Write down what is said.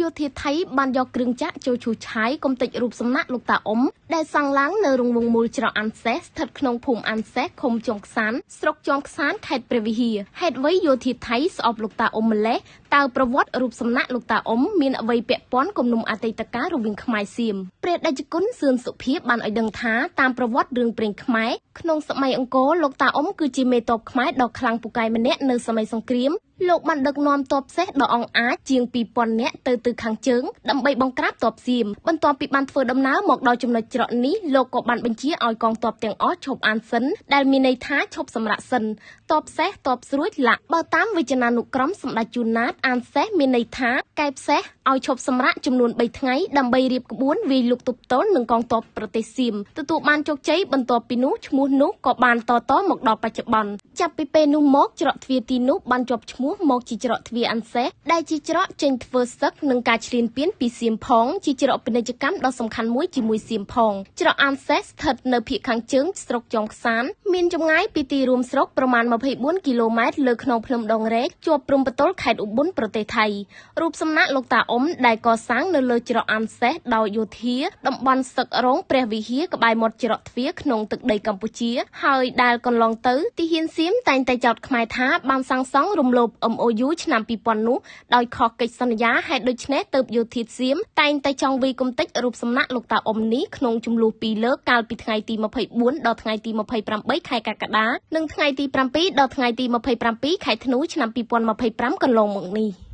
យោធាថៃបានយកគ្រឿងចាក់ចូលឈូសឆាយកុំតិចរូបសំណាក់លោកតាអ៊ុំដែលសាងឡើងនៅរង្វង់មូលច្រកអានសេះស្ថិតក្នុងភូមិអានសេះឃុំចុងខ្សានស្រុកចុងខ្សានខេត្តព្រះវិហារហេតុអ្វីយោធាថៃស្អប់លោកតាអ៊ុំម្លេះតើប្រវត្តិរូបសំណាក់លោកតាអ៊ុំមានអ្វីពាក់ព័ន្ធគំនុំអតីតកាលរវាងខ្មែរសៀមព្រះតេជគុណសឿនសុភីបានឲ្យដឹងថាតាមប្រវត្តិរឿងព្រេងខ្មែរក្នុងសម័យអង្គរលោកតាអ៊ុំគឺជាមេតបខ្មែរដ៏ខ្លាំងពូកែម្នាក់នៅសម័យសង្គ្រាមលោកបានដឹកនាំទ័ពសេះដ៏អង្អាចជាង 2000 នាក់ទៅខាងជើងដើម្បីបង្ក្រាបទ័ពសៀមបន្ទាប់ពីបានធ្វើដំណើរមកដល់ចំណុចច្រកនេះលោកក៏បានបញ្ជាឲ្យកងទ័ពទាំងអស់ឈប់អានសិនដែលមានន័យថាឈប់សម្រាកសិនទ័ពសេះទ័ពស្រួចលាក់បើតាមវិជ្ជានុក្រមសម្ដេចជួនណាតអានសេះមានន័យថាកែបសេះឲ្យឈប់សម្រាកចំនួន3ថ្ងៃដើម្បីរៀបក្បួនវាយលុកទប់ទល់នឹងកងទ័ពប្រទេសសៀមទទួលបានជោគជ័យបន្ទាប់ពីនោះឈ្មោះនោះក៏បានតមកដល់បច្ចុប្បន្នចាប់ពីពេលនោះមកច្រកទ្វារទីនោះបានជាប់ឈ្មោះមកជាច្រកទ្វារអានសេះដែលជាច្រកចេញធ្វើសឹកនឹងការឈ្លានពានពីសៀមផងជាច្រកពាណិជ្ជកម្មដ៏សំខាន់មួយជាមួយសៀមផងច្រកអានសេះស្ថិតនៅភាគខាងជើងស្រុកចុងខ្សានមានចម្ងាយពីទីរួមស្រុកប្រមាណ24គីឡូម៉ែត្រលើខ្នងភ្នំដងរែកជាប់ព្រំប្រទល់ខេត្តឧបលប្រទេសថៃរូបសំណាកលោកតាអ៊ុំដែលកសាងនៅលើច្រកអានសេះដោយយោធាតំបន់សឹករងព្រះវិហារក្បែរមាត់ច្រកទ្វារក្នុងទឹកដីកម្ពុជាហើយដែលកន្លងទៅទីហ៊ានសៀមតែងតែចោទខ្មែរថាបានសាងសង់រំលោភ MOU ឆ្នាំ2000នោះដោយខុសកិច្ចសន្យាហេតុដូច្នេះទើបយោធាសៀមតែងតែចង់វាយគំទេចរូបសំណាក់លោកតាអ៊ុំនេះក្នុងចំនួន2លើកកាលពីថ្ងៃទី24ដល់ថ្ងៃទី28ខែកក្កដានិងថ្ងៃទី7ដល់ថ្ងៃទី27ខែធ្នូឆ្នាំ2025កន្លងមកនេះ